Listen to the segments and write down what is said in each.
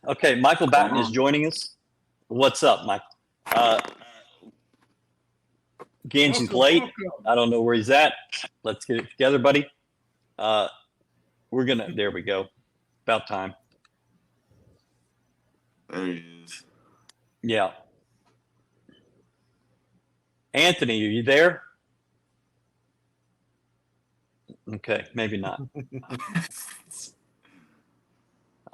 Okay, Michael Going Batton is on. joining us. What's up, Mike? Uh, Gangi's Welcome, late. welcome. I don't know where he's at. Let's get it together, buddy. Uh, there we go. About time. There he is. Yeah. Anthony, are you there? Okay, maybe not.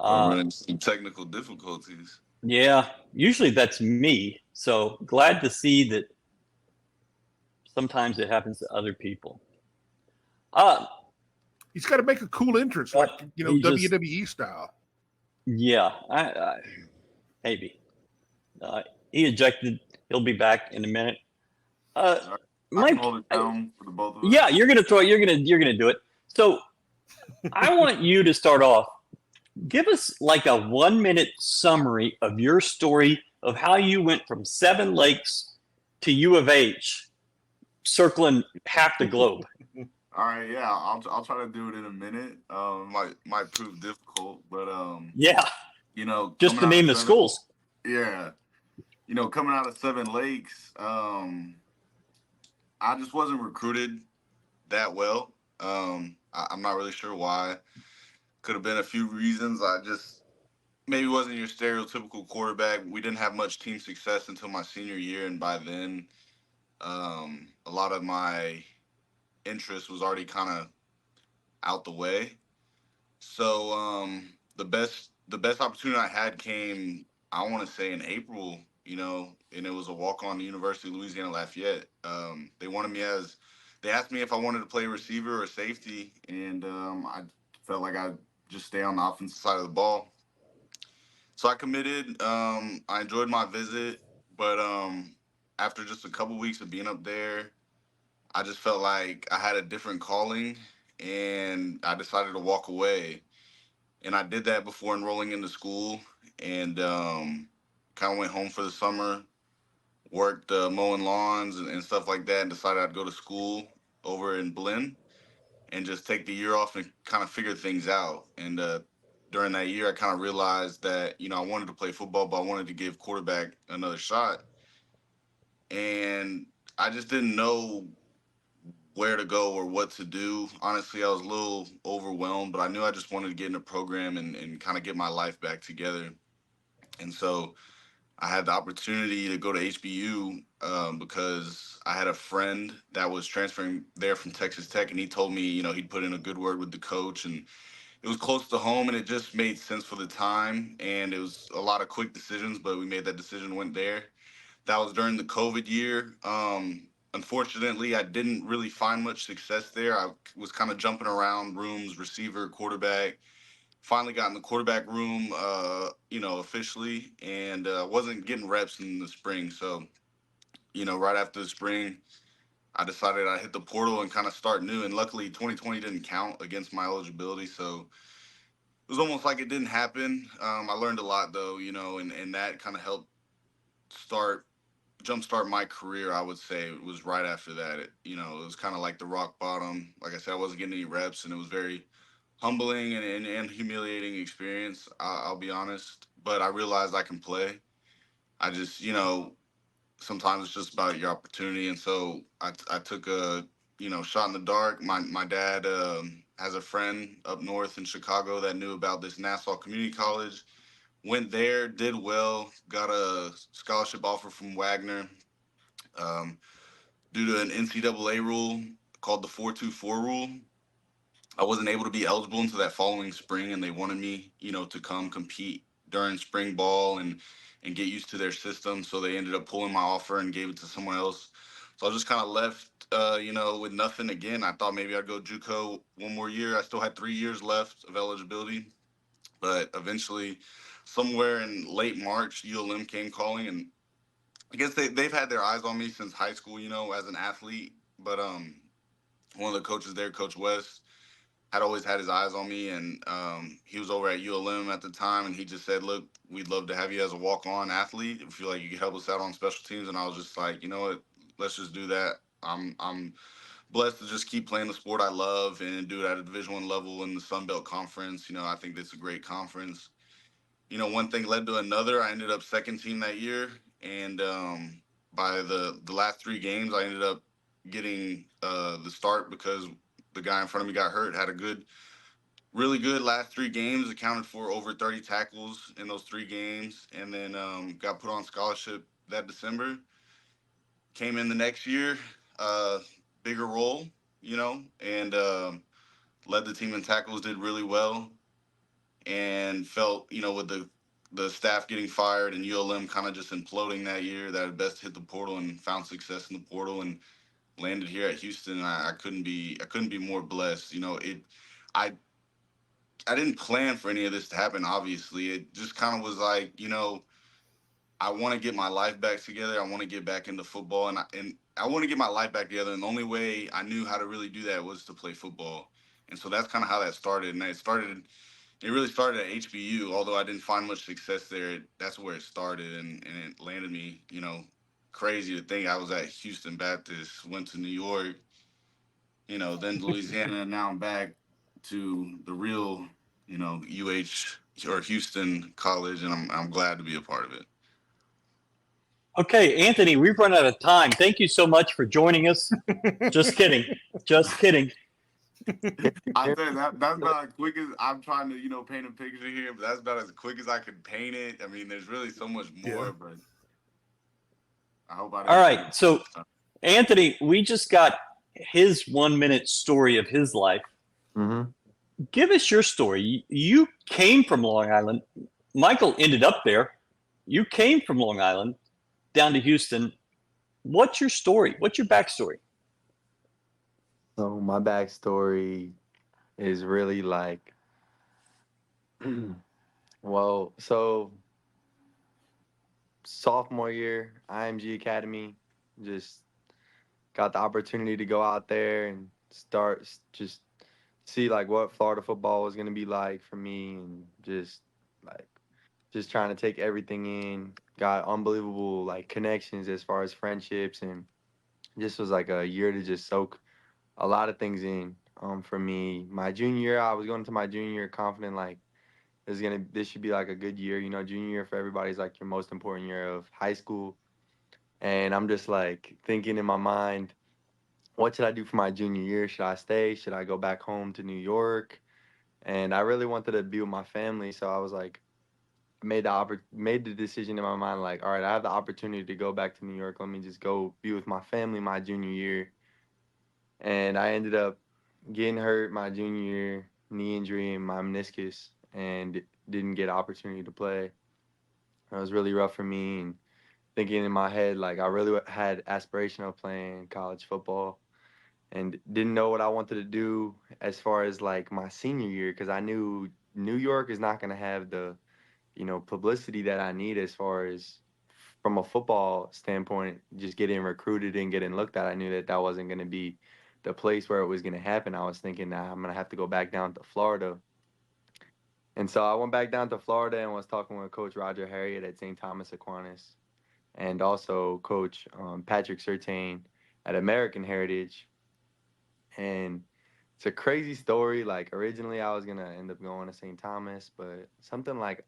We're running some technical difficulties. Yeah, usually that's me. So glad to see that sometimes it happens to other people. He's got to make a cool entrance, like he just- WWE style. Yeah, maybe. He ejected. He'll be back in a minute. I can Mike, hold it down for the both of us. yeah, you're gonna do it. So I want you to start off. Give us like a 1-minute summary of your story of how you went from Seven Lakes to U of H, circling half the globe. All right, yeah, I'll try to do it in a minute. Might prove difficult, but Yeah, just coming to out name of the Seven- schools. Yeah, coming out of Seven Lakes, I just wasn't recruited that well. I'm not really sure why. Could have been a few reasons. I just maybe wasn't your stereotypical quarterback. We didn't have much team success until my senior year, and by then, a lot of my interest was already kind of out the way. So the best opportunity I had came, I want to say, in April. And it was a walk on to University of Louisiana Lafayette. They asked me if I wanted to play receiver or safety, and I felt like I'd just stay on the offensive side of the ball. So I committed. I enjoyed my visit, but after just a couple weeks of being up there, I just felt like I had a different calling, and I decided to walk away. And I did that before enrolling into school, and kind of went home for the summer, worked mowing lawns and stuff like that, and decided I'd go to school over in Blinn and just take the year off and kind of figure things out. And during that year, I kind of realized that I wanted to play football, but I wanted to give quarterback another shot, and I just didn't know where to go or what to do. Honestly, I was a little overwhelmed, but I knew I just wanted to get in a program and kind of get my life back together. And so I had the opportunity to go to HBU because I had a friend that was transferring there from Texas Tech, and he told me, he'd put in a good word with the coach, and it was close to home, and it just made sense for the time. And it was a lot of quick decisions, but we made that decision, went there. That was during the COVID year. Unfortunately, I didn't really find much success there. I was kind of jumping around rooms, receiver, quarterback. Finally got in the quarterback room, officially, and wasn't getting reps in the spring. So, right after the spring, I decided I'd hit the portal and kind of start new. And luckily, 2020 didn't count against my eligibility. So it was almost like it didn't happen. I learned a lot, though, and that kind of helped start jumpstart my career. I would say it was right after that. It was kind of like the rock bottom. Like I said, I wasn't getting any reps, and it was very humbling and humiliating experience. I'll be honest, but I realized I can play. I just, sometimes it's just about your opportunity, and so I took a shot in the dark. My dad has a friend up north in Chicago that knew about this Nassau Community College. Went there, did well, got a scholarship offer from Wagner. Um, Due to an NCAA rule called the 4-2-4 rule, I wasn't able to be eligible until that following spring, and they wanted me, to come compete during spring ball and get used to their system. So they ended up pulling my offer and gave it to someone else. So I just kind of left, with nothing again. I thought maybe I'd go JUCO one more year. I still had 3 years left of eligibility, but eventually, somewhere in late March, ULM came calling, and I guess they've had their eyes on me since high school, as an athlete. But one of the coaches there, Coach West, had always had his eyes on me, and he was over at ULM at the time, and he just said, "Look, we'd love to have you as a walk-on athlete. If you feel like you could help us out on special teams." And I was just like, you know what, let's just do that. I'm blessed to just keep playing the sport I love and do it at a Division I level in the Sun Belt Conference. I think that's a great conference. one thing led to another. I ended up second team that year, and by the last 3 games, I ended up getting the start because the guy in front of me got hurt. Had a really good last 3 games. Accounted for over 30 tackles in those 3 games, and then got put on scholarship that December. Came in the next year, uh, bigger role, and led the team in tackles. Did really well, and felt with the staff getting fired and ULM kind of just imploding that year, that it best hit the portal and found success in the portal and landed here at Houston. I couldn't be more blessed. I I didn't plan for any of this to happen. Obviously, it just kind of was like, I want to get my life back together. I want to get back into football, and I want to get my life back together. And the only way I knew how to really do that was to play football. And so that's kind of how that started. And it really started at HBU. Although I didn't find much success there, that's where it started, and it landed me. Crazy to think I was at Houston Baptist, went to New York, then Louisiana, and now I'm back to the real, UH or Houston College, and I'm glad to be a part of it. Okay, Anthony, we've run out of time. Thank you so much for joining us. Just kidding. Just kidding. I'll tell you that's about as quick as I'm trying to, paint a picture here, but that's about as quick as I could paint it. I mean, there's really so much more, Yeah. but I hope I All didn't. right. So, Anthony, we just got his 1 minute story of his life. Mm-hmm. Give us your story. You came from Long Island. Michael ended up there. You came from Long Island down to Houston. What's your story? What's your backstory? So my backstory is really like, well, so sophomore year, IMG Academy, just got the opportunity to go out there and just see like what Florida football was gonna be like for me, and like just trying to take everything in. Got unbelievable like connections as far as friendships, and just was like a year to just soak a lot of things in. For me, my junior year, I was going into my junior year confident like this should be like a good year. Junior year for everybody is like your most important year of high school. And I'm just like thinking in my mind, what should I do for my junior year? Should I stay? Should I go back home to New York? And I really wanted to be with my family, so I was like, made the decision in my mind like, all right, I have the opportunity to go back to New York. Let me just go be with my family my junior year. And I ended up getting hurt my junior year, knee injury in my meniscus, and didn't get opportunity to play. It was really rough for me, and thinking in my head like I really had aspiration of playing college football, and didn't know what I wanted to do as far as like my senior year, because I knew New York is not going to have the publicity that I need as far as from a football standpoint, just getting recruited and getting looked at. I knew that wasn't going to be the place where it was going to happen. I was thinking that I'm going to have to go back down to Florida. And so I went back down to Florida and was talking with Coach Roger Harriet at St. Thomas Aquinas, and also Coach Patrick Surtain at American Heritage. And it's a crazy story. Like originally I was going to end up going to St. Thomas, but something like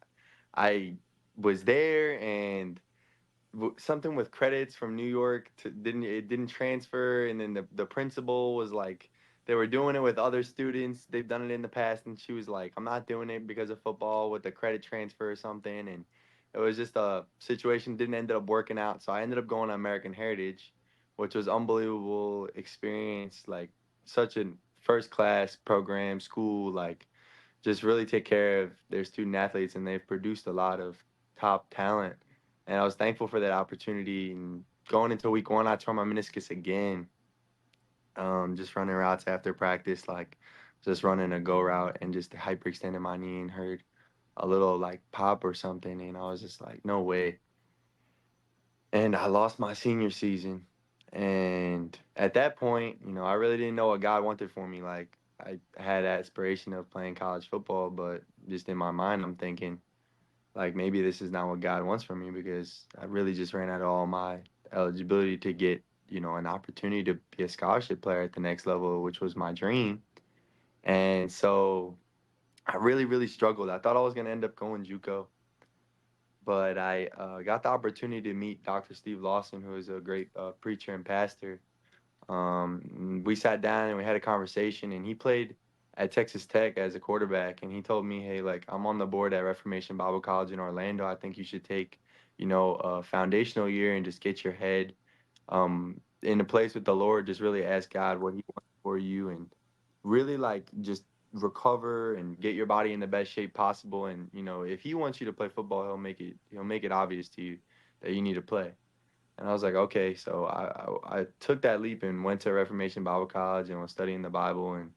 I was there, and something with credits from New York didn't transfer, and then the principal was like, they were doing it with other students, they've done it in the past, and she was like, I'm not doing it because of football with the credit transfer or something. And it was just a situation, didn't end up working out, so I ended up going to American Heritage, which was unbelievable experience, like such a first class program school, like just really take care of their student athletes, and they've produced a lot of top talent. And I was thankful for that opportunity. And going into week one, I tore my meniscus again. Just running routes after practice, like just running a go route, and just hyperextended my knee and heard a little like pop or something. And I was just like, no way. And I lost my senior season. And at that point, I really didn't know what God wanted for me. Like I had aspiration of playing college football, but just in my mind, I'm thinking like maybe this is not what God wants for me, because I really just ran out of all my eligibility to get, an opportunity to be a scholarship player at the next level, which was my dream. And so I really, really struggled. I thought I was going to end up going JUCO. but I got the opportunity to meet Dr. Steve Lawson, who is a great preacher and pastor. We sat down and we had a conversation, and he played at Texas Tech as a quarterback, and he told me, "Hey, like I'm on the board at Reformation Bible College in Orlando. I think you should take, a foundational year and just get your head in a place with the Lord. Just really ask God what He wants for you, and really like just recover and get your body in the best shape possible. And if He wants you to play football, He'll make it obvious to you that you need to play." And I was like, okay. So I took that leap and went to Reformation Bible College and was studying the Bible. And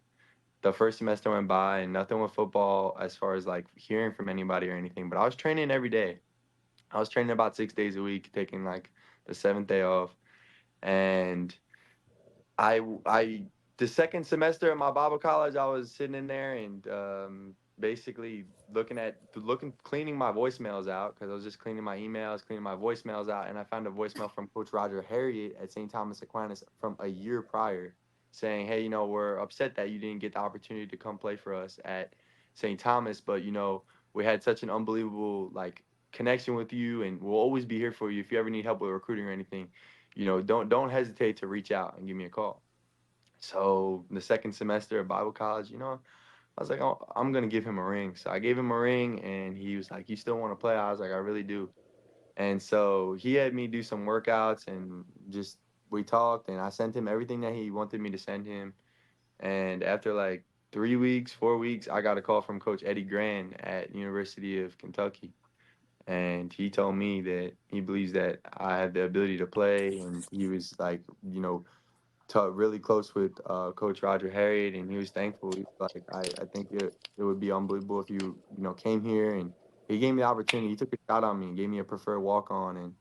the first semester went by and nothing with football as far as like hearing from anybody or anything. But I was training every day. I was training about 6 days a week, taking like the seventh day off. And I the second semester of my Bible college, I was sitting in there and basically cleaning my voicemails out because I was just cleaning my emails, cleaning my voicemails out, and I found a voicemail from Coach Roger Harriet at St. Thomas Aquinas from a year prior, saying, "Hey, we're upset that you didn't get the opportunity to come play for us at St. Thomas, but we had such an unbelievable like connection with you, and we'll always be here for you if you ever need help with recruiting or anything." Don't hesitate to reach out and give me a call. So the second semester of Bible college, I was like, oh, I'm gonna give him a ring. So I gave him a ring, and he was like, "You still want to play?" I was like, "I really do." And so he had me do some workouts, and just we talked, and I sent him everything that he wanted me to send him. And after like 3 weeks, 4 weeks, I got a call from Coach Eddie Gran at University of Kentucky, and he told me that he believes that I have the ability to play, and he was like, really close with Coach Roger Harriet, and he was thankful. He was like, I think it would be unbelievable if you came here, and he gave me the opportunity. He took a shot on me and gave me a preferred walk on, and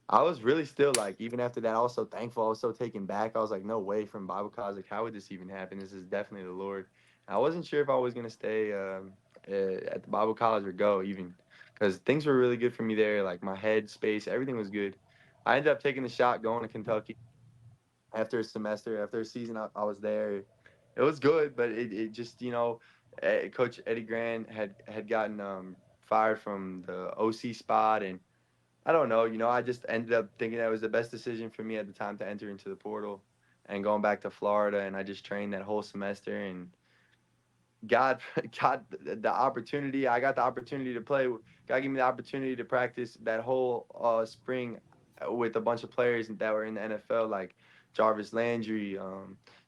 I was really still like, even after that, I was so thankful. I was so taken back. I was like, no way, from Bible college. Like, how would this even happen? This is definitely the Lord. I wasn't sure if I was gonna stay at the Bible college or go even, because things were really good for me there. Like my head space, everything was good. I ended up taking the shot, going to Kentucky after a semester, after a season. I was there. It was good, but it just Coach Eddie Grant had gotten fired from the OC spot, and I don't know. I just ended up thinking that was the best decision for me at the time to enter into the portal and going back to Florida. And I just trained that whole semester and God got the opportunity. I got the opportunity to play. God gave me the opportunity to practice that whole spring with a bunch of players that were in the NFL, like Jarvis Landry,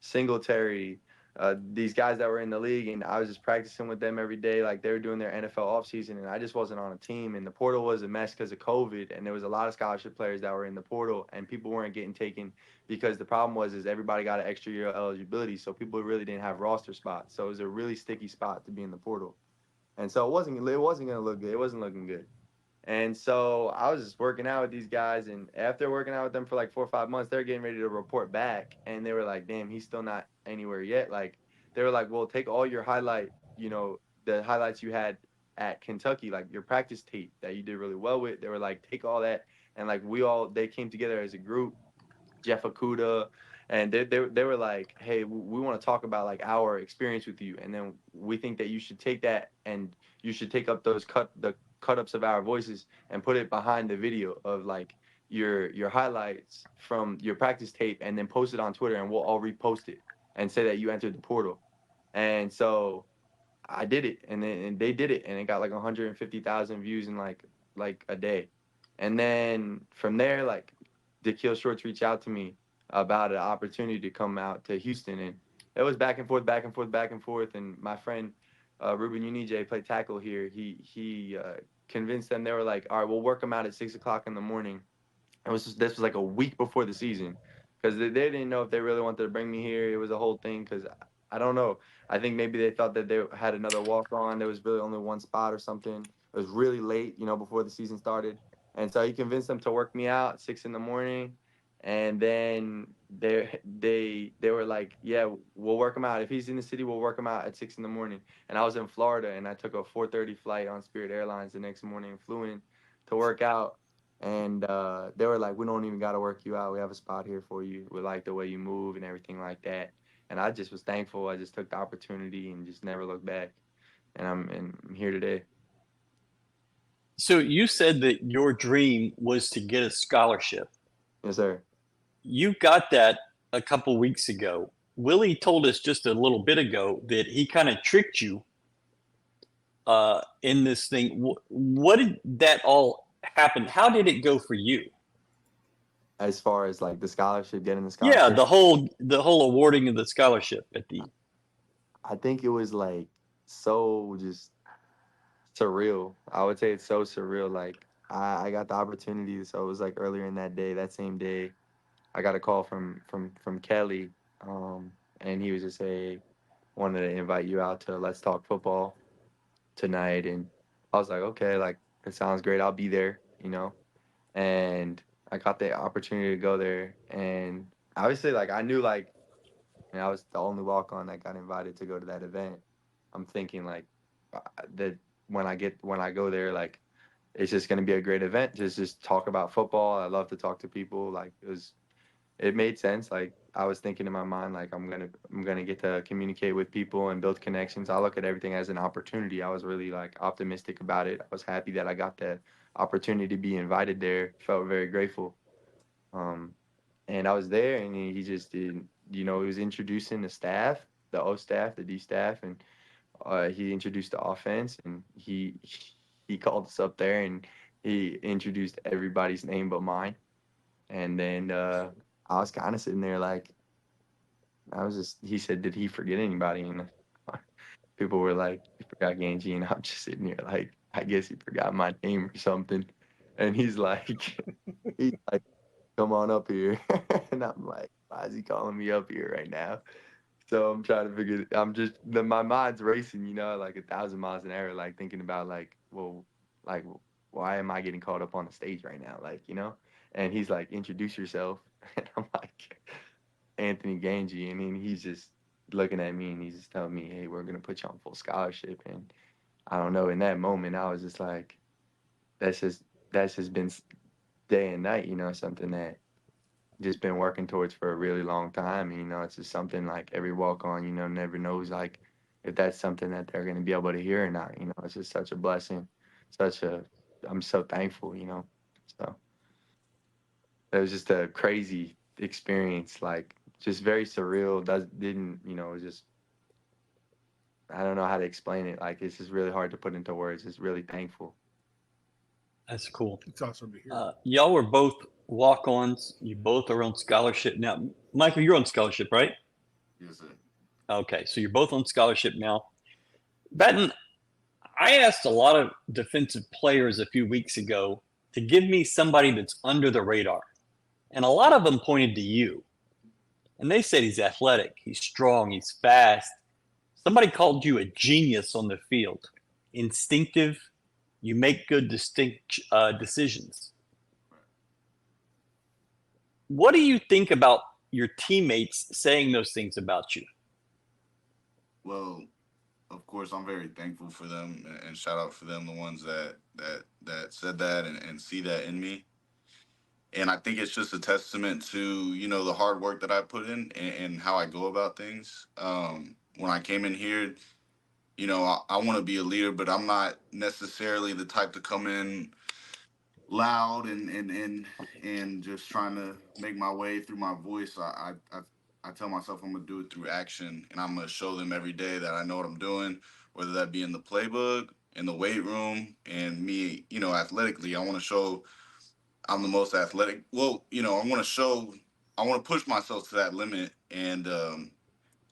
Singletary, these guys that were in the league. And I was just practicing with them every day, like they were doing their NFL offseason. And I just wasn't on a team. And the portal was a mess because of COVID. And there was a lot of scholarship players that were in the portal, and people weren't getting taken because the problem is everybody got an extra year of eligibility, so people really didn't have roster spots. So it was a really sticky spot to be in the portal, and so it wasn't gonna look good. It wasn't looking good. And so I was just working out with these guys, and after working out with them for like 4 or 5 months, they're getting ready to report back, and they were like, "Damn, he's still not anywhere yet." Like they were like, "Well, take all your the highlights you had at Kentucky, like your practice tape that you did really well with." They were like, "Take all that," and like they came together as a group, Jeff Okuda, and they were like, "Hey, we want to talk about like our experience with you, and then we think that you should take that and you should take up the cut ups of our voices and put it behind the video of like your highlights from your practice tape, and then post it on Twitter, and we'll all repost it and say that you entered the portal." And so I did it, and they did it, and it got like 150,000 views in like a day. And then from there, like Dikil Shorts reached out to me about an opportunity to come out to Houston, and it was back and forth, back and forth, back and forth. And my friend Ruben Unije played tackle here. He convinced them. They were like, "All right, we'll work them out at 6 o'clock in the morning." This was like a week before the season, because they didn't know if they really wanted to bring me here. It was a whole thing because I don't know. I think maybe they thought that they had another walk on. There was really only one spot or something. It was really late, before the season started, and so he convinced them to work me out at 6 in the morning, and then they were like, "Yeah, we'll work him out. If he's in the city, we'll work him out at 6 in the morning." And I was in Florida, and I took a 4:30 flight on Spirit Airlines the next morning and flew in to work out, and they were like, "We don't even got to work you out. We have a spot here for you. We like the way you move and everything like that." And I just was thankful. I just took the opportunity and just never looked back. And I'm here today. So you said that your dream was to get a scholarship. Yes, sir. You got that a couple weeks ago. Willie told us just a little bit ago that he kind of tricked you in this thing. What did that all happen? How did it go for you? As far as like the scholarship, getting the Yeah, scholarship, the whole awarding of the scholarship at the. I think it was like so just surreal. I would say it's so surreal. Like I got the opportunity, so it was like earlier in that day, that same day, I got a call from Kelly, and he was just say, wanted to invite you out to Let's Talk Football tonight, and I was like, okay, like it sounds great. I'll be there, and I got the opportunity to go there, and obviously, like I knew, like I was the only walk on that got invited to go to that event. I'm thinking like that when I go there, like it's just gonna be a great event. Just talk about football. I love to talk to people. Like it made sense. Like I was thinking in my mind, like I'm gonna get to communicate with people and build connections. I look at everything as an opportunity. I was really like optimistic about it. I was happy that I got that opportunity to be invited there. Felt very grateful. Um, and I was there, and he just did. He was introducing the staff, the O staff, the D staff, and he introduced the offense, and he called us up there, and he introduced everybody's name but mine. And then I was kind of sitting there like I was just. He said, "Did he forget anybody?" And people were like, "He forgot Gangi," and I'm just sitting here like, I guess he forgot my name or something. And he's like, he's like, "Come on up here," and I'm like, "Why is he calling me up here right now?" So I'm trying to figure. My mind's racing, like 1,000 miles an hour, like thinking about like, well, like why am I getting called up on the stage right now, And he's like, "Introduce yourself," and I'm like, "Anthony Gangi," and then he's just looking at me and he's just telling me, "Hey, we're gonna put you on full scholarship." And I don't know. In that moment, I was just like, "That's just been day and night," something that just been working towards for a really long time. It's just something like every walk on, never knows like if that's something that they're going to be able to hear or not. It's just such a blessing. I'm so thankful, So it was just a crazy experience, like just very surreal. It was just, I don't know how to explain it. Like, it's just really hard to put into words. It's really thankful. That's cool. It's awesome to hear. Y'all were both walk-ons. You both are on scholarship now. Michael, you're on scholarship, right? Yes, sir. Okay, so you're both on scholarship now. Batten, I asked a lot of defensive players a few weeks ago to give me somebody that's under the radar, and a lot of them pointed to you. And they said he's athletic, he's strong, he's fast. Somebody called you a genius on the field, instinctive. You make good, distinct decisions. What do you think about your teammates saying those things about you? Well, of course, I'm very thankful for them, and shout out for them, the ones that said that and see that in me. And I think it's just a testament to the hard work that I put in and how I go about things. When I came in here, I want to be a leader, but I'm not necessarily the type to come in loud and just trying to make my way through my voice. I tell myself I'm gonna do it through action, and I'm gonna show them every day that I know what I'm doing, whether that be in the playbook, in the weight room, and me, athletically. I want to show I'm the most athletic. Well, I want to push myself to that limit and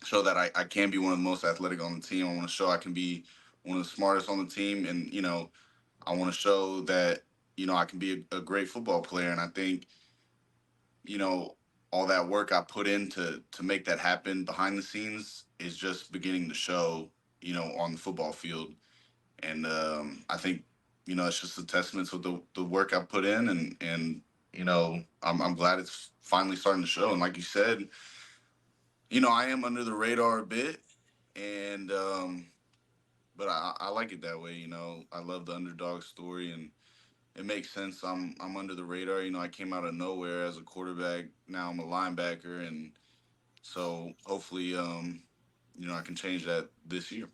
show that I can be one of the most athletic on the team. I want to show I can be one of the smartest on the team, and I want to show that I can be a great football player. And I think you know all that work I put in to make that happen behind the scenes is just beginning to show on the football field. And I think it's just a testament to the work I put in, and I'm glad it's finally starting to show. And like you said, I am under the radar a bit, and but I like it that way. I love the underdog story, and it makes sense. I'm under the radar. I came out of nowhere as a quarterback. Now I'm a linebacker, and so hopefully, I can change that this year.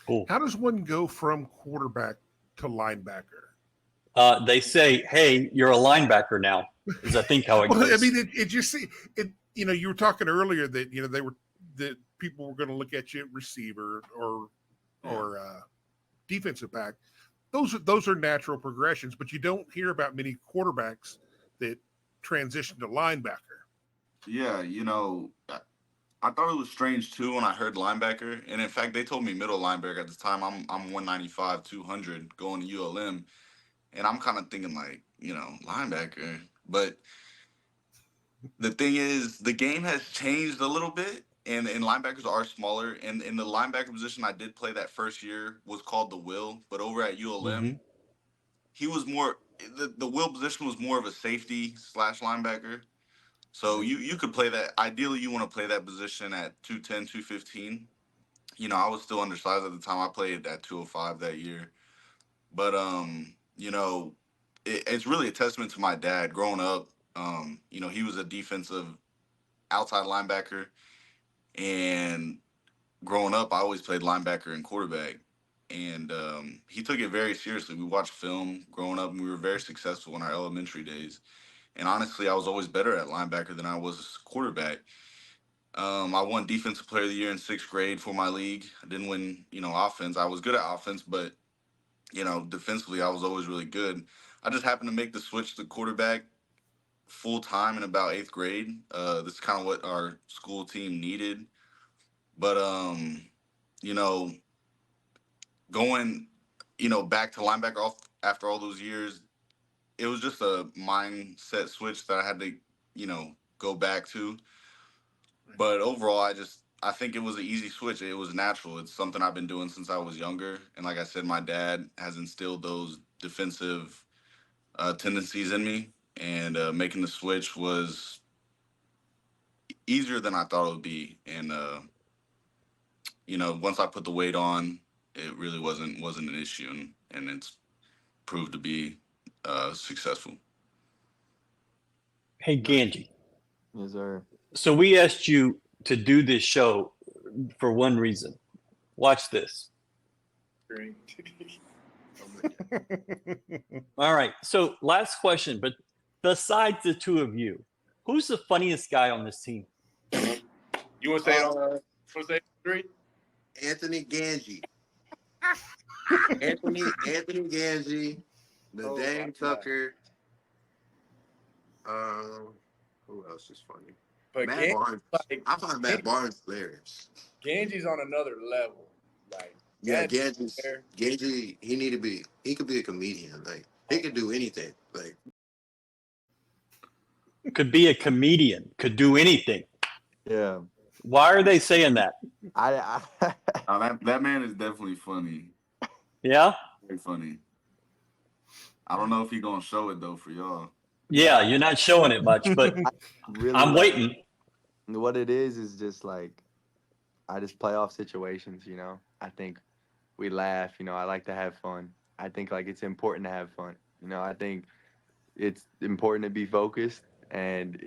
Cool. How does one go from quarterback to linebacker? They say, "Hey, you're a linebacker now." Is I think how it Well, goes. I mean, it just it. You know, you were talking earlier that that people were going to look at you at receiver or defensive back. Those are natural progressions, but you don't hear about many quarterbacks that transition to linebacker. Yeah, I thought it was strange too when I heard linebacker, and in fact, they told me middle linebacker at the time. I'm 195, 200 going to ULM, and I'm kind of thinking like, linebacker. But the thing is, the game has changed a little bit, and linebackers are smaller. And in the linebacker position I did play that first year was called the will, but over at ULM, he was more the will position was more of a safety slash linebacker. So you could play that. Ideally, you want to play that position at 210, 215. I was still undersized at the time. I played at 205 that year. But it's really a testament to my dad growing up. He was a defensive outside linebacker, and growing up, I always played linebacker and quarterback. And he took it very seriously. We watched film growing up, and we were very successful in our elementary days. And honestly, I was always better at linebacker than I was quarterback. I won Defensive Player of the Year in sixth grade for my league. I didn't win, offense. I was good at offense, but defensively, I was always really good. I just happened to make the switch to quarterback full time in about eighth grade. This is kind of what our school team needed. But you know, going, back to linebacker after all those years, it was just a mindset switch that I had to, go back to. But overall, I think it was an easy switch. It was natural. It's something I've been doing since I was younger. And like I said, my dad has instilled those defensive tendencies in me. And making the switch was easier than I thought it would be. And once I put the weight on, it really wasn't an issue, and it's proved to be successful. Hey, Ganji. Yes, sir. So we asked you to do this show for one reason. Watch this. All right. So last question, but besides the two of you, who's the funniest guy on this team? You want to say it on? Want to say it three? Anthony Gangi. Anthony Gangi, Dame Tucker. Who else is funny? But Matt Ganji, Barnes. I find Matt Barnes hilarious. Ganji's on another level. Like, Yeah, that Gangi. there. Gangi. He could be a comedian. Like he could do anything. Like Could be a comedian, could do anything. Yeah. Why are they saying that? I That man is definitely funny. Yeah? Very funny. I don't know if he's gonna show it though for y'all. Yeah, you're not showing it much, but really I'm waiting. What it is just like I just play off situations, I think we laugh, I like to have fun. I think like it's important to have fun. I think it's important to be focused and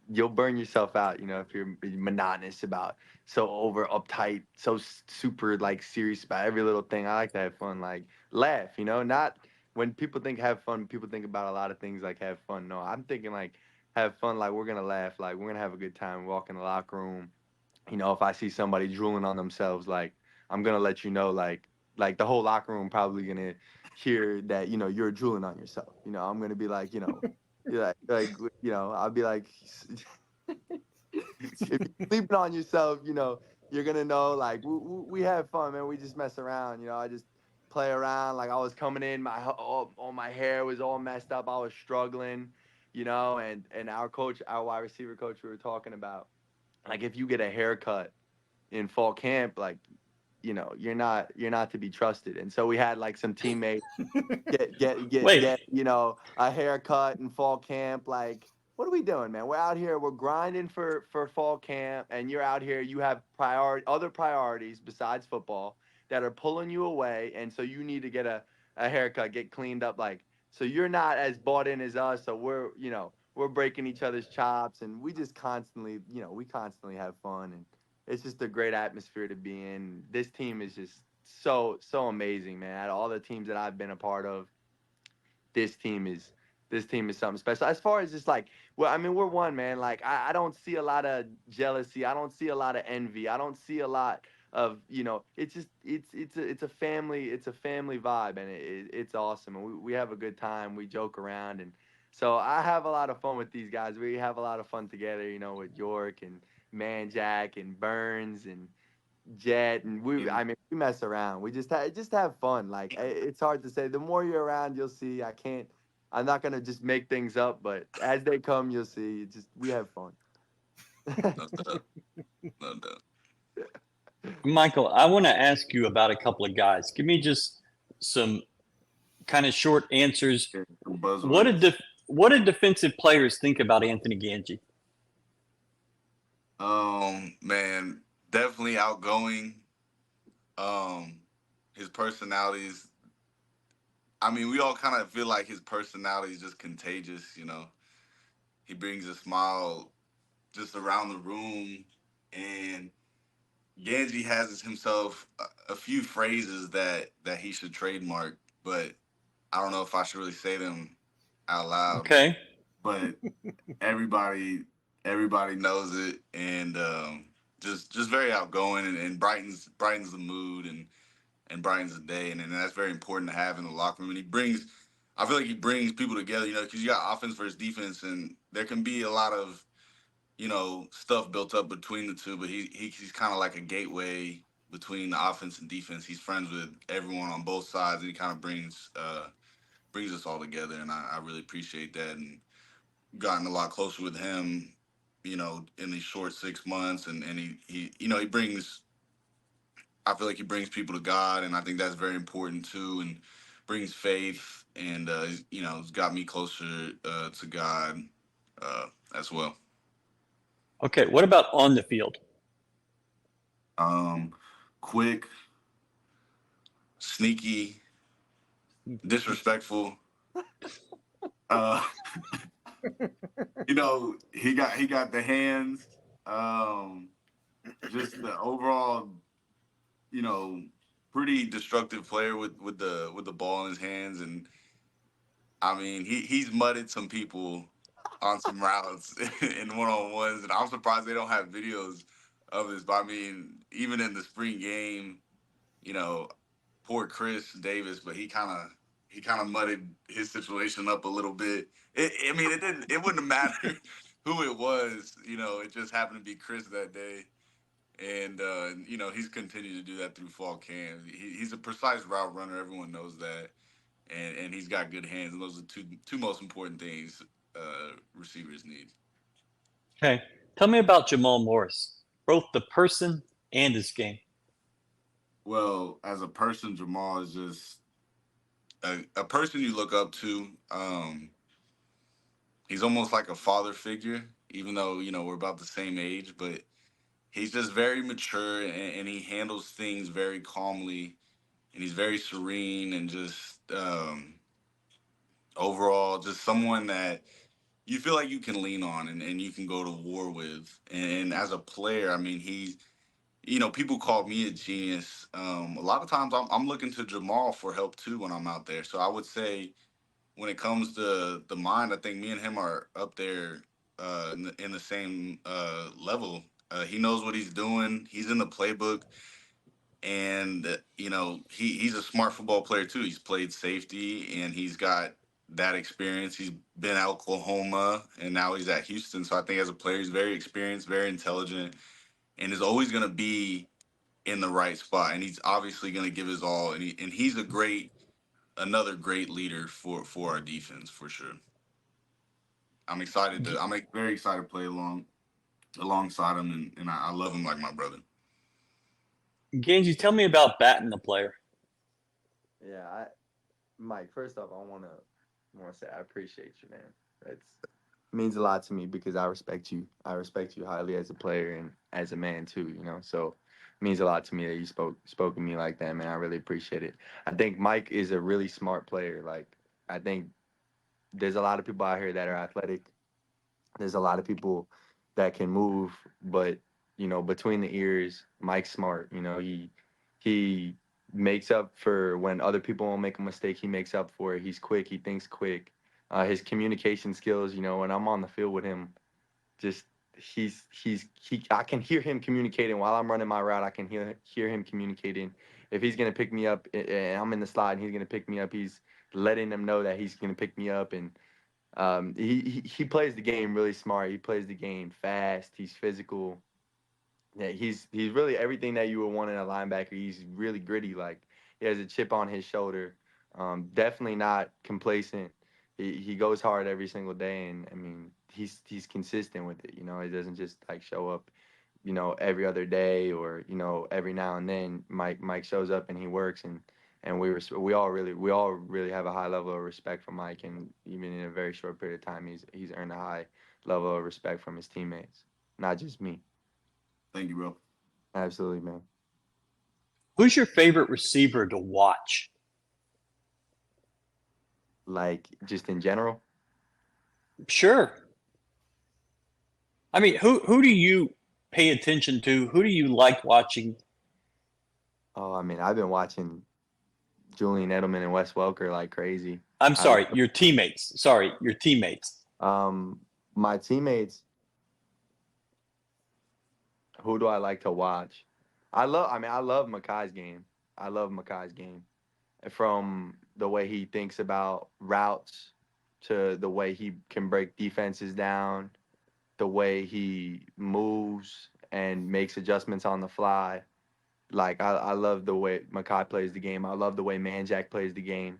you'll burn yourself out, if you're monotonous about so uptight, so super like serious about every little thing. I like to have fun, like laugh, not when people think have fun, people think about a lot of things like have fun. No, I'm thinking like have fun, like we're gonna laugh, like we're gonna have a good time, walk in the locker room. If I see somebody drooling on themselves, like I'm gonna let you know, like the whole locker room probably gonna hear that, you're drooling on yourself. I'm gonna be like, I'll be like, if you're sleeping on yourself, you're gonna know, like we have fun, man. We just mess around, I just play around. Like I was coming in, all my hair was all messed up. I was struggling, and our coach, our wide receiver coach, we were talking about, like if you get a haircut in fall camp, like you're not to be trusted. And so we had like some teammates Wait. get a haircut in fall camp. Like, what are we doing, man? We're out here, we're grinding for fall camp, and you're out here, you have other priorities besides football that are pulling you away, and so you need to get a haircut, get cleaned up. Like, so you're not as bought in as us, so we're breaking each other's chops, and we just constantly, we constantly have fun, and it's just a great atmosphere to be in. This team is just so amazing, man. Out of all the teams that I've been a part of, this team is this team is something special. As far as just like, well, I mean, we're one, man. Like I don't see a lot of jealousy. I don't see a lot of envy. I don't see a lot of, it's just it's a family vibe, and it's awesome. And we have a good time. We joke around, and so I have a lot of fun with these guys. We have a lot of fun together, with York and Manjack and Burns and Jet, and I mean, we mess around. We just have fun. Like it's hard to say. The more you're around, you'll see. I'm not gonna just make things up, but as they come, you'll see. We have fun. No doubt. No doubt. Michael, I want to ask you about a couple of guys. Give me just some kind of short answers. Some What buzzwords. did what did defensive players think about Anthony Gangi? Man, definitely outgoing. His personalities. I mean, we all kind of feel like his personality is just contagious. He brings a smile just around the room, and Ganji has himself a few phrases that he should trademark, but I don't know if I should really say them out loud. Okay. But everybody knows it, and just very outgoing, and brightens the mood, and brightens the day, and that's very important to have in the locker room. And I feel like he brings people together, because you got offense versus defense, and there can be a lot of stuff built up between the two, but he's kind of like a gateway between the offense and defense. He's friends with everyone on both sides, and he kind of brings us all together, and I really appreciate that, and gotten a lot closer with him, in these short 6 months, and he brings. I feel like he brings people to God, and I think that's very important too, and brings faith, and it's got me closer to God as well. Okay. What about on the field? Quick, sneaky, disrespectful. Uh, he got the hands. Just the overall, you know, pretty destructive player with the ball in his hands, and I mean he's mudded some people on some routes in one-on-ones, and I'm surprised they don't have videos of this. But I mean, even in the spring game, you know, poor Chris Davis, but he kind of mudded his situation up a little bit. I mean, it wouldn't have mattered who it was. It just happened to be Chris that day. And he's continued to do that through fall camp. He's a precise route runner. Everyone knows that, and he's got good hands. And those are two most important things receivers need. Okay. Tell me about Jamal Morris, both the person and his game. Well, as a person, Jamal is just a person you look up to. He's almost like a father figure, even though we're about the same age, but he's just very mature, and he handles things very calmly, and he's very serene, and just overall just someone that you feel like you can lean on, and you can go to war with. And as a player, I mean, people call me a genius. A lot of times I'm looking to Jamal for help too when I'm out there. So I would say when it comes to the mind, I think me and him are up there in the same level. He knows what he's doing. He's in the playbook, and he's a smart football player too. He's played safety, and he's got that experience. He's been at Oklahoma, and now he's at Houston. So I think as a player, he's very experienced, very intelligent, and is always going to be in the right spot. And he's obviously going to give his all. And he's another great leader for our defense for sure. I'm very excited to play alongside him, and I love him like my brother. Ganji, tell me about Batton, the player. Yeah, Mike. First off, I want to say I appreciate you, man. That's means a lot to me because I respect you. I respect you highly as a player and as a man too. So it means a lot to me that you spoke to me like that, man. I really appreciate it. I think Mike is a really smart player. Like I think there's a lot of people out here that are athletic. There's a lot of people that can move, but between the ears, Mike's smart. He makes up for when other people won't make a mistake. He makes up for it. He's quick. He thinks quick. His communication skills, when I'm on the field with him, just I can hear him communicating while I'm running my route. I can hear him communicating. If he's gonna pick me up and I'm in the slide and he's gonna pick me up, he's letting them know that he's gonna pick me up. And he plays the game really smart. He plays the game fast. He's physical. Yeah, he's really everything that you would want in a linebacker. He's really gritty. Like, he has a chip on his shoulder. Definitely not complacent. He goes hard every single day, and I mean he's consistent with it. He doesn't just like show up, every other day or every now and then. Mike shows up and he works, and we all really have a high level of respect for Mike, and even in a very short period of time, he's earned a high level of respect from his teammates, not just me. Thank you, bro. Absolutely, man. Who's your favorite receiver to watch? Like, just in general? Sure. I mean, who do you pay attention to? Who do you like watching? Oh, I mean, I've been watching Julian Edelman and Wes Welker like crazy. I'm sorry, your teammates. Sorry, your teammates. My teammates, who do I like to watch? I love Makai's game. I love Makai's game. From the way he thinks about routes to the way he can break defenses down, the way he moves and makes adjustments on the fly. Like, I love the way Makai plays the game. I love the way Manjack plays the game.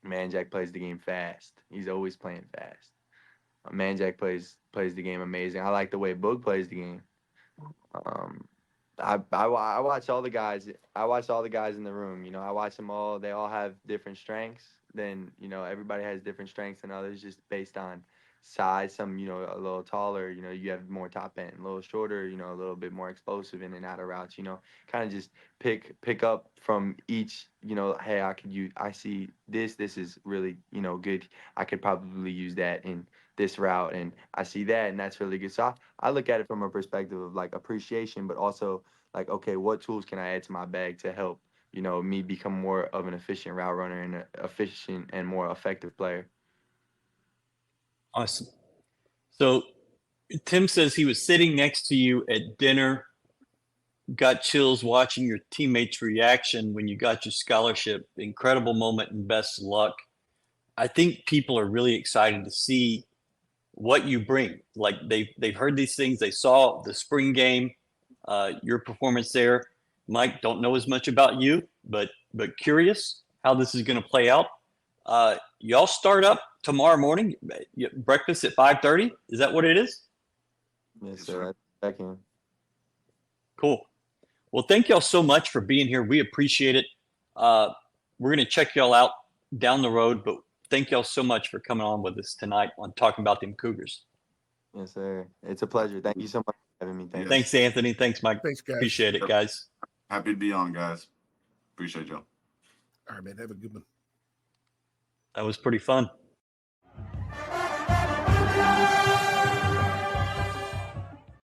Manjack plays the game fast. He's always playing fast. Manjack plays the game amazing. I like the way Boog plays the game. I watch all the guys. I watch all the guys in the room. I watch them all. They all have different strengths. Then everybody has different strengths than others, just based on size. Some a little taller. You have more top end. A little shorter. A little bit more explosive in and out of routes. Kind of just pick up from each. Hey, I see this. This is really good. I could probably use that in this route, and I see that, and that's really good. So I look at it from a perspective of like appreciation, but also like, okay, what tools can I add to my bag to help me become more of an efficient route runner and an efficient and more effective player. Awesome. So Tim says he was sitting next to you at dinner, got chills watching your teammates' reaction when you got your scholarship. Incredible moment and best of luck. I think people are really excited to see what you bring. Like, they've heard these things. They saw the spring game, your performance there. Mike, don't know as much about you, but curious how this is going to play out. Y'all start up tomorrow morning. Breakfast at 5:30. Is that what it is? Yes, sir. I can. Cool. Well, thank y'all so much for being here. We appreciate it. We're going to check y'all out down the road, but thank y'all so much for coming on with us tonight on talking about them Cougars. Yes, sir. It's a pleasure. Thank you so much for having me. Thanks, Anthony. Thanks, Mike. Thanks, guys. Appreciate it, guys. Happy to be on, guys. Appreciate y'all. All right, man. Have a good one. That was pretty fun.